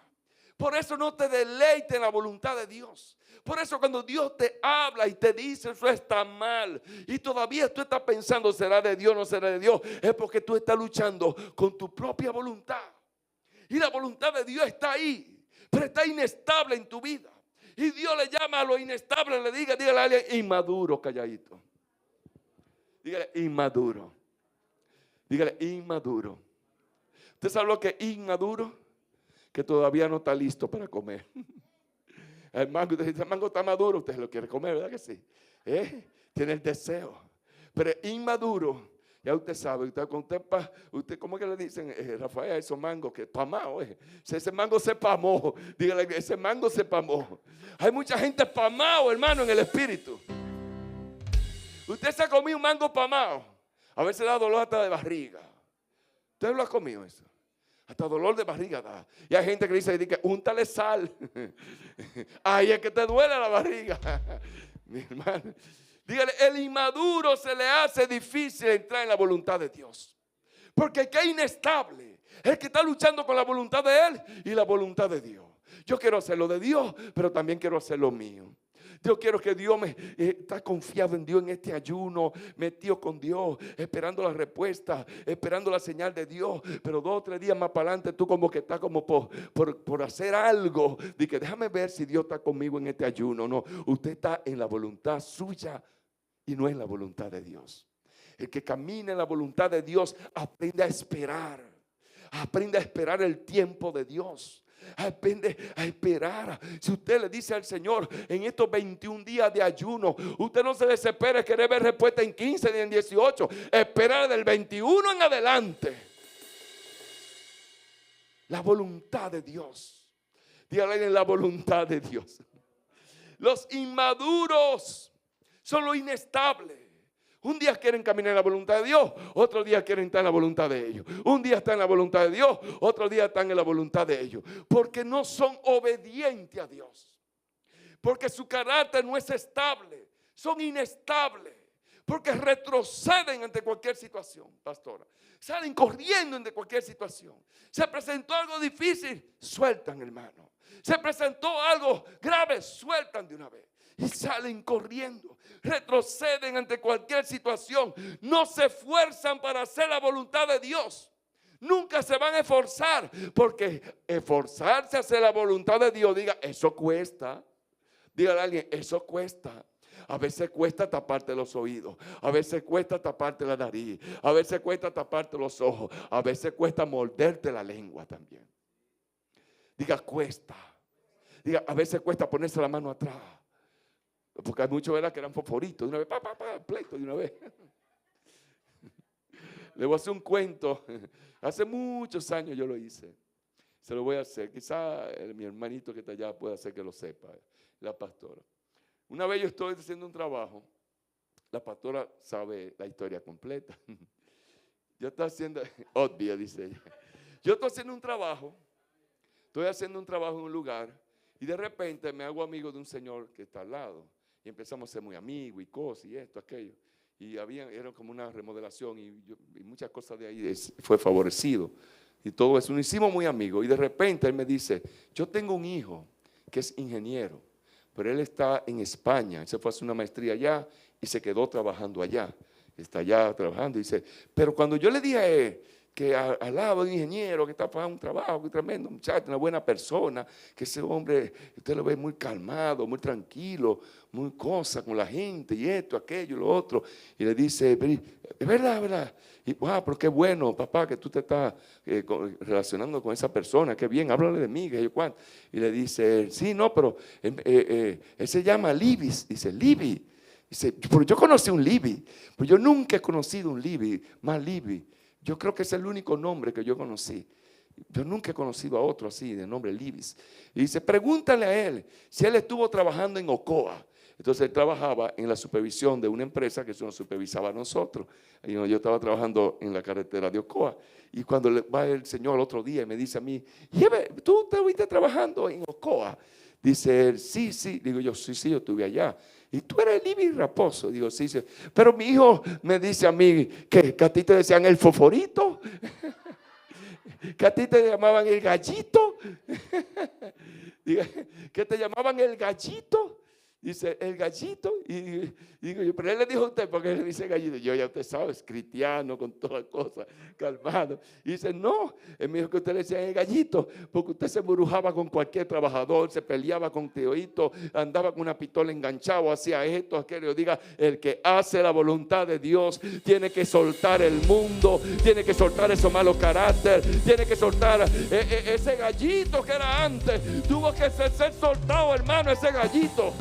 Speaker 1: Por eso no te deleites en la voluntad de Dios. Por eso cuando Dios te habla y te dice eso está mal, y todavía tú estás pensando será de Dios o no será de Dios, es porque tú estás luchando con tu propia voluntad. Y la voluntad de Dios está ahí, pero está inestable en tu vida. Y Dios le llama a lo inestable, dígale a alguien inmaduro, calladito. Dígale inmaduro. Dígale inmaduro. ¿Usted sabe lo que es inmaduro? Que todavía no está listo para comer. El mango, usted dice, el mango está maduro, usted lo quiere comer, ¿verdad que sí? Tiene el deseo. Pero es inmaduro. Ya usted sabe, usted ¿cómo que le dicen, Rafael, a esos mangos que pamao? Ese mango se pamó. Dígale, ese mango se pamó. Hay mucha gente pamao, hermano, en el espíritu. Usted se ha comido un mango pamao. A veces da dolor hasta de barriga. ¿Usted lo ha comido eso? Hasta dolor de barriga da. Y hay gente que dice, úntale sal. Ay, es que te duele la barriga. Mi hermano. Dígale, el inmaduro se le hace difícil entrar en la voluntad de Dios. Porque el que es inestable, el que está luchando con la voluntad de Él y la voluntad de Dios. Yo quiero hacer lo de Dios, pero también quiero hacer lo mío. Yo quiero que Dios está confiado en Dios en este ayuno, metido con Dios, esperando la respuesta, esperando la señal de Dios. Pero 2 o 3 días más para adelante tú como que estás como por hacer algo. Dice, déjame ver si Dios está conmigo en este ayuno. No, usted está en la voluntad suya y no en la voluntad de Dios. El que camina en la voluntad de Dios aprende a esperar. Aprende a esperar el tiempo de Dios. Aprende a esperar. Si usted le dice al Señor en estos 21 días de ayuno, usted no se desespere querer ver respuesta en 15 ni en 18. Espera del 21 en adelante. La voluntad de Dios. Dígale en la voluntad de Dios. Los inmaduros son los inestables. Un día quieren caminar en la voluntad de Dios, otro día quieren estar en la voluntad de ellos. Un día están en la voluntad de Dios, otro día están en la voluntad de ellos. Porque no son obedientes a Dios. Porque su carácter no es estable, son inestables. Porque retroceden ante cualquier situación, pastora. Salen corriendo ante cualquier situación. Se presentó algo difícil, sueltan, hermano. Se presentó algo grave, sueltan de una vez. Y salen corriendo, retroceden ante cualquier situación. No se esfuerzan para hacer la voluntad de Dios. Nunca se van a esforzar, porque esforzarse a hacer la voluntad de Dios, diga, eso cuesta. Dígale a alguien, eso cuesta. A veces cuesta taparte los oídos, a veces cuesta taparte la nariz, a veces cuesta taparte los ojos, a veces cuesta morderte la lengua también. Diga, cuesta. Diga, a veces cuesta ponerse la mano atrás. Porque hay muchos, ¿verdad?, que eran fosforitos. De una vez, pleito de una vez. Le voy a hacer un cuento. Hace muchos años yo lo hice. Se lo voy a hacer. Quizá mi hermanito que está allá pueda hacer que lo sepa. La pastora. Una vez yo estoy haciendo un trabajo. La pastora sabe la historia completa. Yo estoy haciendo, obvia, dice ella. Yo estoy haciendo un trabajo. Estoy haciendo un trabajo en un lugar. Y de repente me hago amigo de un señor que está al lado. Y empezamos a ser muy amigos y cosas y esto, aquello. Y era como una remodelación y muchas cosas de ahí fue favorecido. Y todo eso, nos hicimos muy amigos. Y de repente él me dice, yo tengo un hijo que es ingeniero, pero él está en España. Él se fue a hacer una maestría allá y se quedó trabajando allá. Está allá trabajando y dice, pero cuando yo le dije a él, que al lado de un ingeniero que está haciendo un trabajo, que tremendo muchacho, una buena persona, que ese hombre, usted lo ve muy calmado, muy tranquilo, muy cosa con la gente y esto, aquello, lo otro. Y le dice, es verdad, verdad. Y wow, pero qué bueno, papá, que tú te estás relacionando con esa persona, qué bien, háblale de mí, que yo cuánto. Y le dice, sí, no, pero él se llama Libis. Dice, Libby. Dice, pero yo conocí un Libby, pero yo nunca he conocido un Libby, más Libby. Yo creo que es el único nombre que yo conocí. Yo nunca he conocido a otro así, de nombre Libis. Y dice, pregúntale a él si él estuvo trabajando en Ocoa. Entonces él trabajaba en la supervisión de una empresa que eso nos supervisaba a nosotros. Y yo estaba trabajando en la carretera de Ocoa. Y cuando va el señor el otro día y me dice a mí, ¿tú te fuiste trabajando en Ocoa? Dice él, sí. Digo yo, sí, yo estuve allá. Y tú eres Libby Raposo. Digo, sí. Pero mi hijo me dice a mí que a ti te decían el fosforito, que a ti te llamaban el gallito, que te llamaban el gallito. Dice, el gallito. Y digo yo, pero él le dijo a usted, porque él le dice gallito. Yo, ya usted sabe, es cristiano, con todas las cosas, calmado. Y dice, no, él me dijo que usted le decía el gallito, porque usted se embrujaba con cualquier trabajador, se peleaba con teoito, andaba con una pistola enganchado, hacía esto, aquello. Diga, el que hace la voluntad de Dios tiene que soltar el mundo, tiene que soltar esos malos carácter, tiene que soltar ese gallito que era antes. Tuvo que ser soltado, hermano, ese gallito.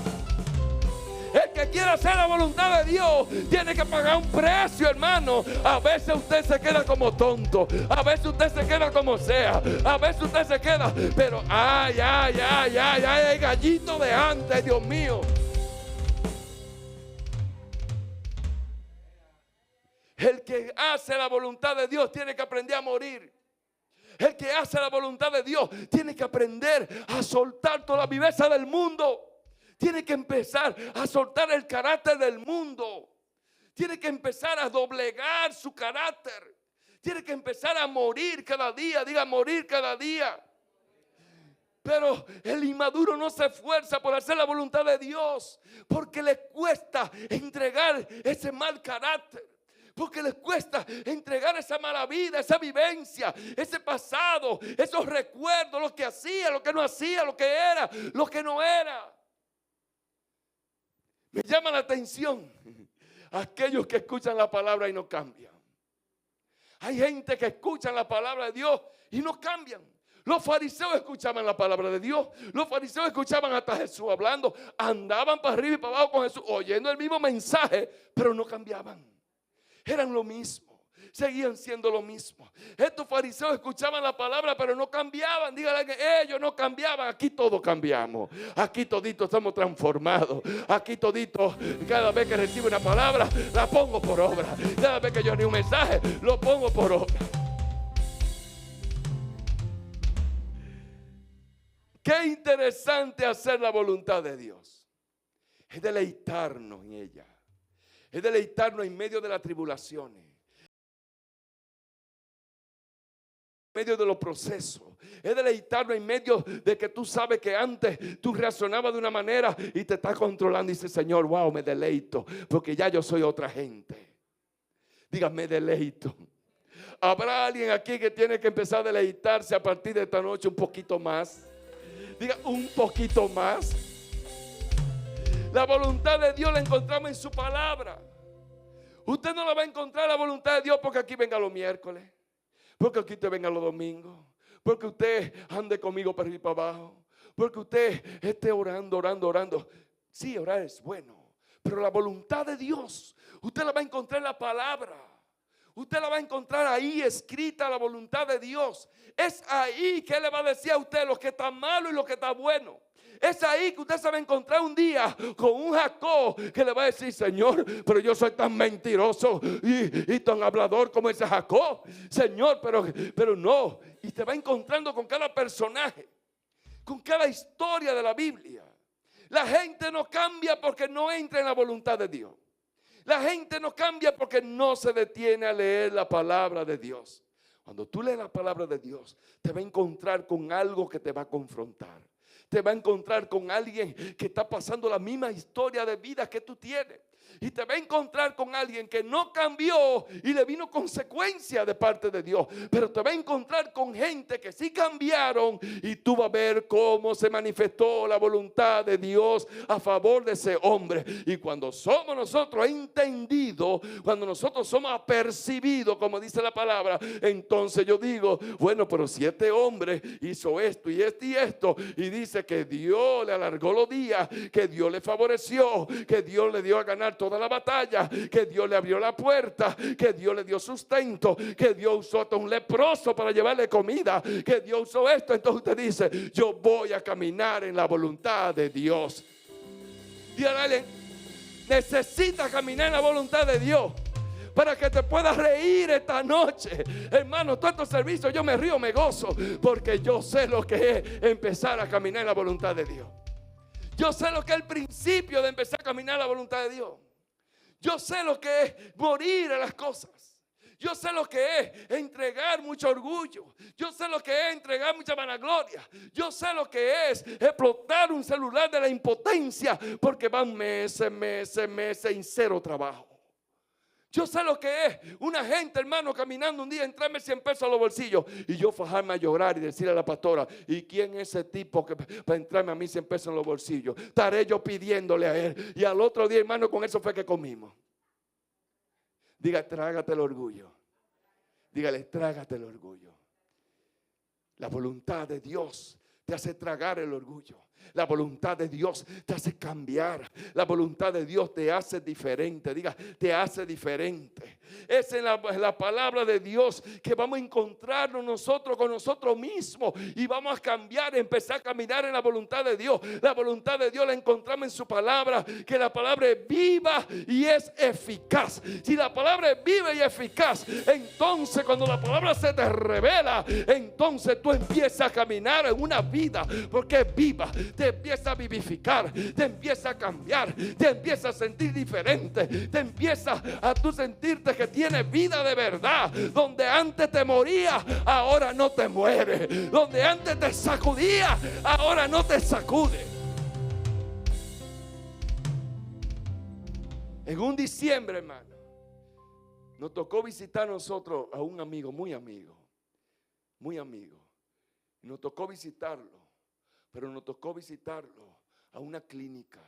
Speaker 1: El que quiera hacer la voluntad de Dios tiene que pagar un precio, hermano. A veces usted se queda como tonto, a veces usted se queda como sea, a veces usted se queda, pero ay, el gallito de antes, Dios mío. El que hace la voluntad de Dios tiene que aprender a morir. El que hace la voluntad de Dios tiene que aprender a soltar toda la viveza del mundo. Tiene que empezar a soltar el carácter del mundo. Tiene que empezar a doblegar su carácter. Tiene que empezar a morir cada día. Diga, morir cada día. Pero el inmaduro no se esfuerza por hacer la voluntad de Dios, porque le cuesta entregar ese mal carácter. Porque les cuesta entregar esa mala vida, esa vivencia, ese pasado, esos recuerdos, lo que hacía, lo que no hacía, lo que era, lo que no era. Me llama la atención aquellos que escuchan la palabra y no cambian. Hay gente que escucha la palabra de Dios y no cambian. Los fariseos escuchaban la palabra de Dios. Los fariseos escuchaban hasta Jesús hablando. Andaban para arriba y para abajo con Jesús, oyendo el mismo mensaje, pero no cambiaban. Eran lo mismo. Seguían siendo lo mismo. Estos fariseos escuchaban la palabra, pero no cambiaban. Díganle que ellos no cambiaban. Aquí todos cambiamos. Aquí toditos estamos transformados. Aquí toditos, cada vez que recibo una palabra, la pongo por obra. Cada vez que yo leo un mensaje, lo pongo por obra. Qué interesante hacer la voluntad de Dios. Es deleitarnos en ella. Es deleitarnos en medio de las tribulaciones. En medio de los procesos, es deleitarnos en medio de que tú sabes que antes tú reaccionabas de una manera y te estás controlando y dices, Señor, wow, me deleito porque ya yo soy otra gente. Dígame, deleito. ¿Habrá alguien aquí que tiene que empezar a deleitarse a partir de esta noche un poquito más? Diga, un poquito más. La voluntad de Dios la encontramos en su palabra. Usted no la va a encontrar la voluntad de Dios porque aquí venga los miércoles, porque aquí usted venga los domingos, porque usted ande conmigo para arriba y para abajo, porque usted esté orando. Sí, orar es bueno, pero la voluntad de Dios usted la va a encontrar en la palabra. Usted la va a encontrar ahí escrita, la voluntad de Dios. Es ahí que Él le va a decir a usted lo que está malo y lo que está bueno. Es ahí que usted se va a encontrar un día con un Jacob que le va a decir, Señor, pero yo soy tan mentiroso y tan hablador como ese Jacob. Señor, pero no. Y te va encontrando con cada personaje, con cada historia de la Biblia. La gente no cambia porque no entra en la voluntad de Dios. La gente no cambia porque no se detiene a leer la palabra de Dios. Cuando tú lees la palabra de Dios, te va a encontrar con algo que te va a confrontar. Te va a encontrar con alguien que está pasando la misma historia de vida que tú tienes. Y te va a encontrar con alguien que no cambió y le vino consecuencia de parte de Dios. Pero te va a encontrar con gente que sí cambiaron y tú vas a ver cómo se manifestó la voluntad de Dios a favor de ese hombre. Y cuando somos nosotros entendidos, cuando nosotros somos apercibidos, como dice la palabra, entonces yo digo, bueno, pero si este hombre hizo esto y esto y esto, y dice que Dios le alargó los días, que Dios le favoreció, que Dios le dio a ganar toda la batalla, que Dios le abrió la puerta, que Dios le dio sustento, que Dios usó hasta un leproso para llevarle comida, que Dios usó esto. Entonces usted dice, yo voy a caminar en la voluntad de Dios. Dígale, necesita caminar en la voluntad de Dios para que te puedas reír esta noche. Hermano, todos estos servicios yo me río, me gozo, porque yo sé lo que es empezar a caminar en la voluntad de Dios. Yo sé lo que es el principio de empezar a caminar en la voluntad de Dios. Yo sé lo que es morir a las cosas. Yo sé lo que es entregar mucho orgullo. Yo sé lo que es entregar mucha vanagloria. Yo sé lo que es explotar un celular de la impotencia porque van meses y cero trabajo. Yo sé lo que es una gente, hermano, caminando un día, entrarme 100 pesos a los bolsillos y yo fajarme a llorar y decirle a la pastora: ¿y quién es ese tipo que para entrarme a mí 100 pesos en los bolsillos? Estaré yo pidiéndole a él. Y al otro día, hermano, con eso fue que comimos. Diga, trágate el orgullo. Dígale, trágate el orgullo. La voluntad de Dios te hace tragar el orgullo. La voluntad de Dios te hace cambiar. La voluntad de Dios te hace diferente. Diga, te hace diferente. Es en la palabra de Dios que vamos a encontrarnos nosotros con nosotros mismos y vamos a cambiar, empezar a caminar en la voluntad de Dios. La voluntad de Dios la encontramos en su palabra, que la palabra es viva y es eficaz. Si la palabra es viva y eficaz, entonces cuando la palabra se te revela, entonces tú empiezas a caminar en una vida, porque es viva. Te empieza a vivificar, te empieza a cambiar, te empieza a sentir diferente, te empieza a tú sentirte que tienes vida de verdad. Donde antes te moría, ahora no te muere. Donde antes te sacudía, ahora no te sacude. En un diciembre, hermano, nos tocó visitar nosotros a un amigo, muy amigo. Nos tocó visitarlo. Pero nos tocó visitarlo a una clínica.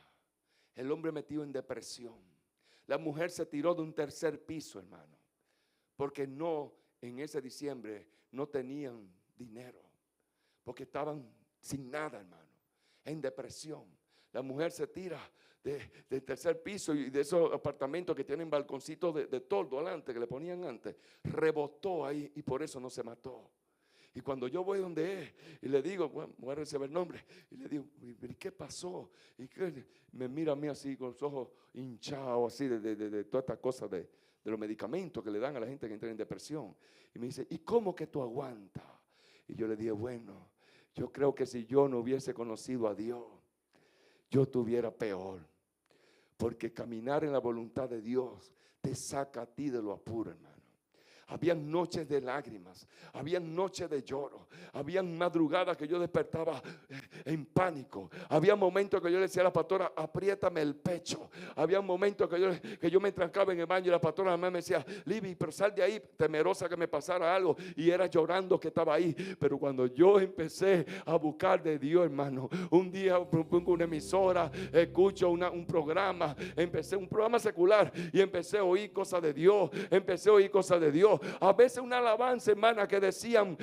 Speaker 1: El hombre metido en depresión. La mujer se tiró de un tercer piso, hermano. Porque en ese diciembre no tenían dinero. Porque estaban sin nada, hermano. En depresión. La mujer se tira del tercer piso y de esos apartamentos que tienen balconcitos de toldo adelante, que le ponían antes. Rebotó ahí y por eso no se mató. Y cuando yo voy donde es y le digo, bueno, voy a recibir el nombre, y le digo, ¿y qué pasó? Y que me mira a mí así con los ojos hinchados, así de todas estas cosas de los medicamentos que le dan a la gente que entra en depresión. Y me dice, ¿y cómo que tú aguantas? Y yo le dije, bueno, yo creo que si yo no hubiese conocido a Dios, yo estuviera peor. Porque caminar en la voluntad de Dios te saca a ti de lo apuro, hermano. Habían noches de lágrimas, habían noches de lloro, habían madrugadas que yo despertaba en pánico. Había momentos que yo le decía a la pastora, apriétame el pecho. Había momentos que yo me trancaba en el baño y la pastora me decía, Libby, pero sal de ahí, temerosa que me pasara algo. Y era llorando que estaba ahí. Pero cuando yo empecé a buscar de Dios, hermano, un día pongo una emisora, escucho un programa, empecé un programa secular y empecé a oír cosas de Dios, A veces una alabanza, hermana, que decían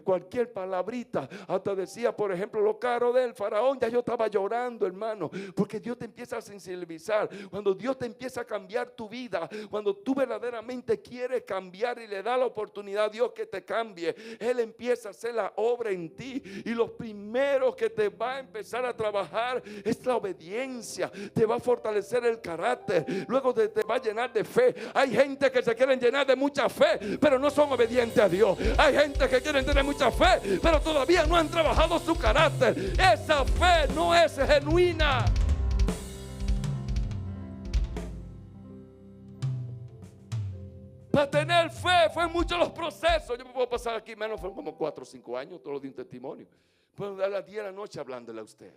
Speaker 1: cualquier palabrita, hasta decía, por ejemplo, lo caro del faraón. Ya yo estaba llorando, hermano, porque Dios te empieza a sensibilizar. Cuando Dios te empieza a cambiar tu vida, cuando tú verdaderamente quieres cambiar y le da la oportunidad a Dios que te cambie, Él empieza a hacer la obra en ti. Y lo primero que te va a empezar a trabajar es la obediencia. Te va a fortalecer el carácter. Luego te va a llenar de fe. Hay gente que se quieren llenar de mucha fe, pero no son obedientes a Dios. Hay gente que quieren tener mucha fe, pero todavía no han trabajado su carácter. Esa fe no es genuina. Para tener fe fue muchos los procesos. Yo me puedo pasar aquí, menos fueron como 4 o 5 años, todos los días un testimonio. Puedo dar las 10 de la noche hablándole a usted.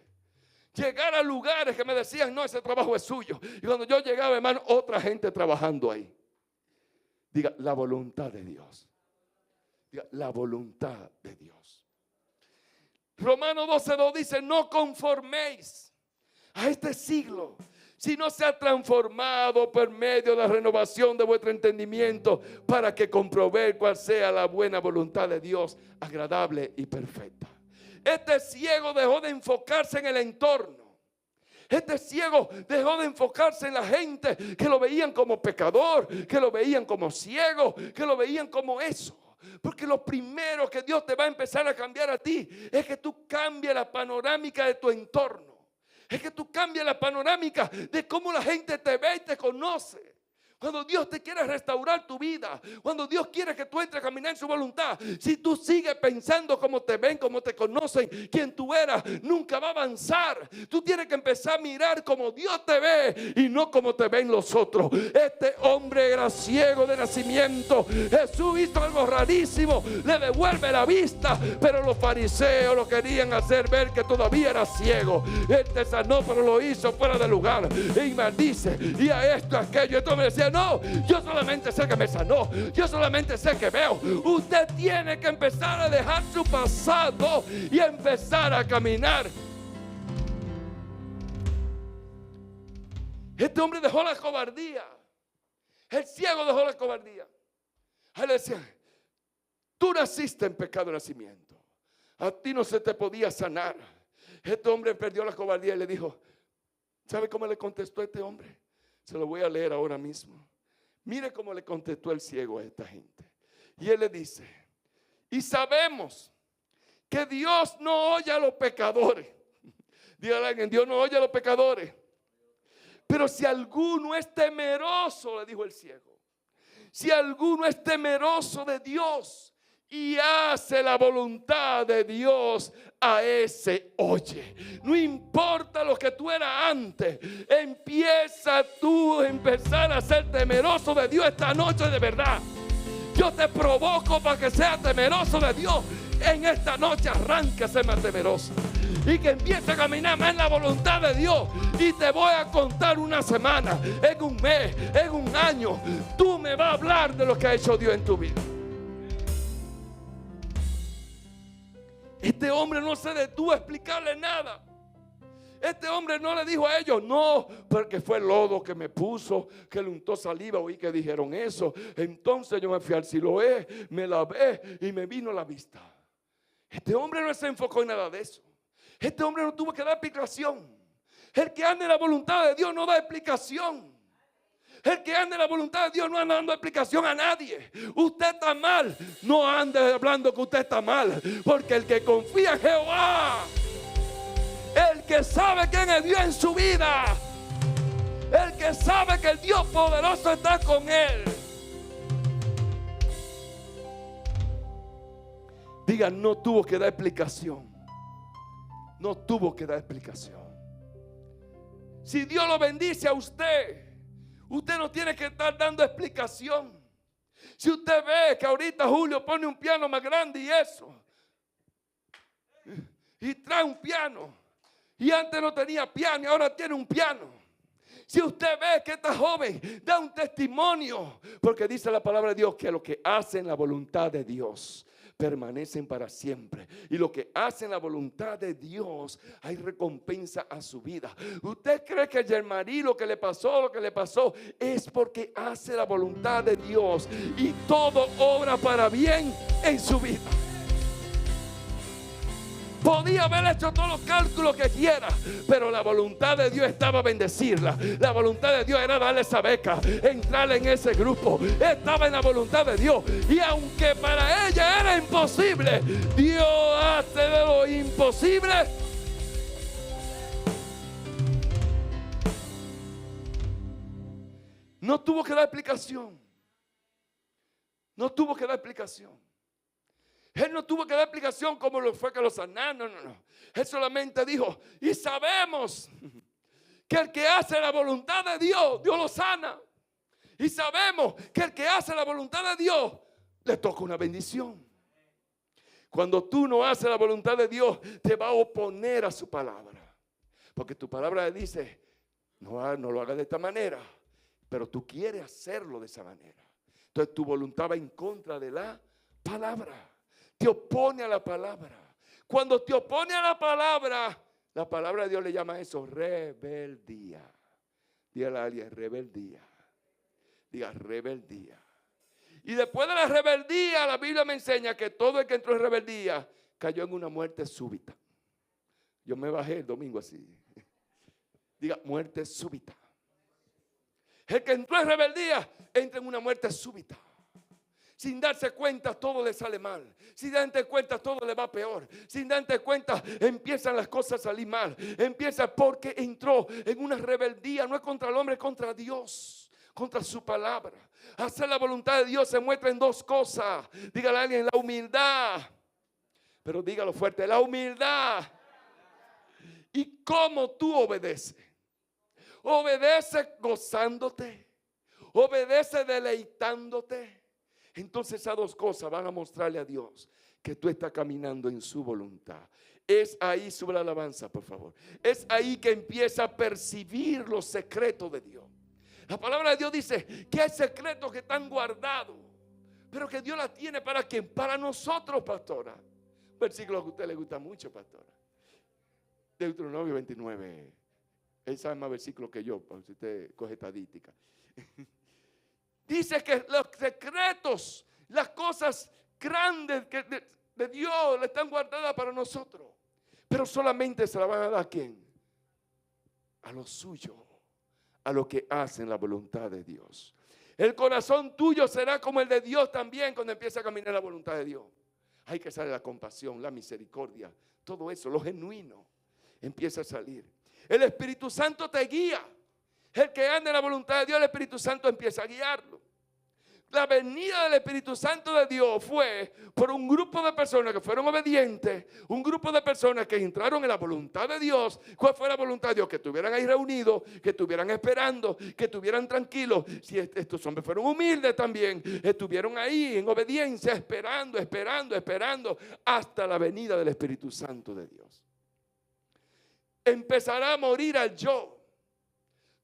Speaker 1: Llegar a lugares que me decían, no, ese trabajo es suyo. Y cuando yo llegaba, hermano, otra gente trabajando ahí. Diga, la voluntad de Dios. Diga, la voluntad de Dios. Romanos 12:2 dice, no conforméis a este siglo, sino sea transformado por medio de la renovación de vuestro entendimiento, para que comprobéis cuál sea la buena voluntad de Dios, agradable y perfecta. Este ciego dejó de enfocarse en el entorno. Este ciego dejó de enfocarse en la gente que lo veían como pecador, que lo veían como ciego, que lo veían como eso. Porque lo primero que Dios te va a empezar a cambiar a ti es que tú cambies la panorámica de tu entorno. Es que tú cambies la panorámica de cómo la gente te ve y te conoce. Cuando Dios te quiere restaurar tu vida, cuando Dios quiere que tú entres a caminar en su voluntad, si tú sigues pensando cómo te ven, cómo te conocen, quién tú eras, nunca va a avanzar. Tú tienes que empezar a mirar como Dios te ve y no como te ven los otros. Este hombre era ciego de nacimiento. Jesús hizo algo rarísimo, le devuelve la vista, pero los fariseos lo querían hacer ver que todavía era ciego. Él te sanó, pero lo hizo fuera de lugar y maldice y a esto, a aquello. Esto me decía: no, yo solamente sé que me sanó, yo solamente sé que veo. Usted tiene que empezar a dejar su pasado y empezar a caminar. Este hombre dejó la cobardía. El ciego dejó la cobardía. Él decía: tú naciste en pecado de nacimiento, a ti no se te podía sanar. Este hombre perdió la cobardía y le dijo: ¿sabe cómo le contestó este hombre? Se lo voy a leer ahora mismo. Mire cómo le contestó el ciego a esta gente. Y él le dice: y sabemos que Dios no oye a los pecadores. Dígale a alguien: Dios no oye a los pecadores. Pero si alguno es temeroso, le dijo el ciego, si alguno es temeroso de Dios y hace la voluntad de Dios, a ese oye. No importa lo que tú eras antes, empieza tú a empezar a ser temeroso de Dios esta noche de verdad. Yo te provoco para que seas temeroso de Dios. En esta noche arranque a ser más temeroso y que empiece a caminar más en la voluntad de Dios. Y te voy a contar una semana, en un mes, en un año, tú me vas a hablar de lo que ha hecho Dios en tu vida. Este hombre no se detuvo a explicarle nada. Este hombre no le dijo a ellos: no, porque fue el lodo que me puso, que le untó saliva. Oí que dijeron eso. Entonces yo me fui al Siloé, me lavé y me vino la vista. Este hombre no se enfocó en nada de eso. Este hombre no tuvo que dar explicación. El que anda en la voluntad de Dios no da explicación. El que anda en la voluntad de Dios no anda dando explicación a nadie. Usted está mal, no ande hablando que usted está mal, porque el que confía en Jehová, el que sabe quién es Dios en su vida, el que sabe que el Dios poderoso está con él. Diga: no tuvo que dar explicación. No tuvo que dar explicación. Si Dios lo bendice a usted, usted no tiene que estar dando explicación. Si usted ve que ahorita Julio pone un piano más grande y eso, y trae un piano, y antes no tenía piano y ahora tiene un piano. Si usted ve que esta joven da un testimonio, porque dice la palabra de Dios que lo que hacen la voluntad de Dios permanecen para siempre. Y lo que hacen la voluntad de Dios, hay recompensa a su vida. ¿Usted cree que a Germarí lo que le pasó es porque hace la voluntad de Dios y todo obra para bien en su vida? Podía haber hecho todos los cálculos que quiera, pero la voluntad de Dios estaba bendecirla. La voluntad de Dios era darle esa beca, entrar en ese grupo. Estaba en la voluntad de Dios. Y aunque para ella era imposible, Dios hace de lo imposible. No tuvo que dar explicación. No tuvo que dar explicación. Él no tuvo que dar explicación como lo fue que lo sanaron. No. Él solamente dijo: y sabemos que el que hace la voluntad de Dios, Dios lo sana. Y sabemos que el que hace la voluntad de Dios, le toca una bendición. Cuando tú no haces la voluntad de Dios, te va a oponer a su palabra. Porque tu palabra dice: no lo hagas de esta manera. Pero tú quieres hacerlo de esa manera. Entonces tu voluntad va en contra de la palabra. Te opone a la palabra. Cuando te opone a la palabra de Dios le llama a eso rebeldía. Dígale a alguien: rebeldía. Diga: rebeldía. Y después de la rebeldía, la Biblia me enseña que todo el que entró en rebeldía cayó en una muerte súbita. Yo me bajé el domingo así. Diga: muerte súbita. El que entró en rebeldía entra en una muerte súbita. Sin darse cuenta todo le sale mal. Sin darse cuenta todo le va peor. Sin darse cuenta empiezan las cosas a salir mal. Empieza porque entró en una rebeldía. No es contra el hombre, es contra Dios. contra su palabra. Hacer la voluntad de Dios se muestra en dos cosas. Dígale a alguien: la humildad. Pero dígalo fuerte: la humildad. ¿Y cómo tú obedeces? Obedece gozándote. Obedece deleitándote. Entonces esas dos cosas van a mostrarle a Dios que tú estás caminando en su voluntad. Es ahí, sube la alabanza por favor. Es ahí que empieza a percibir los secretos de Dios. La palabra de Dios dice que hay secretos que están guardados, pero que Dios la tiene ¿para quién? Para nosotros, pastora. Versículo que a usted le gusta mucho, pastora. Deuteronomio 29. Él sabe más versículos que yo, si usted coge estadística. Dice que los secretos, las cosas grandes que de Dios le están guardadas para nosotros. Pero solamente se la van a dar ¿a quién? A los suyos, a los que hacen la voluntad de Dios. El corazón tuyo será como el de Dios también cuando empieza a caminar la voluntad de Dios. Hay que salir la compasión, la misericordia, todo eso, lo genuino, empieza a salir. El Espíritu Santo te guía. El que anda en la voluntad de Dios, el Espíritu Santo empieza a guiarlo. La venida del Espíritu Santo de Dios fue por un grupo de personas que fueron obedientes, un grupo de personas que entraron en la voluntad de Dios. ¿Cuál fue la voluntad de Dios? Que estuvieran ahí reunidos, que estuvieran esperando, que estuvieran tranquilos. Si estos hombres fueron humildes también, estuvieron ahí en obediencia, esperando hasta la venida del Espíritu Santo de Dios. Empezará a morir al yo.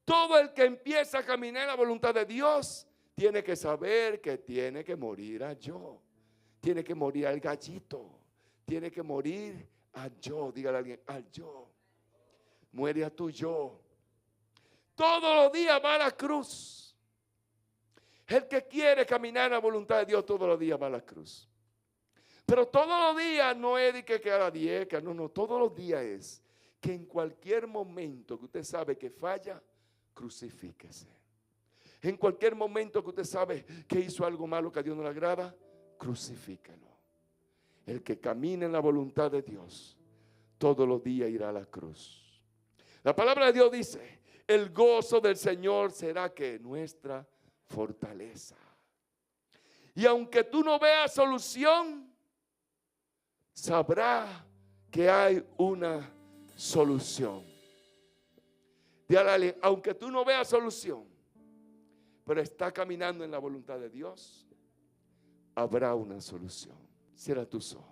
Speaker 1: Todo el que empieza a caminar en la voluntad de Dios tiene que saber que tiene que morir al yo. Tiene que morir al gallito. Tiene que morir al yo. Dígale a alguien: al yo. Muere a tu yo. Todos los días va a la cruz. El que quiere caminar en la voluntad de Dios todos los días va a la cruz. Pero todos los días no es de que a las 10, no, todos los días es que en cualquier momento que usted sabe que falla, crucifíquese. En cualquier momento que usted sabe que hizo algo malo que a Dios no le agrada, crucifíquelo. El que camina en la voluntad de Dios todos los días irá a la cruz. La palabra de Dios dice: el gozo del Señor será que nuestra fortaleza. Y aunque tú no veas solución, sabrá que hay una solución. Dígale: aunque tú no veas solución, pero está caminando en la voluntad de Dios, habrá una solución. Cierra tus ojos.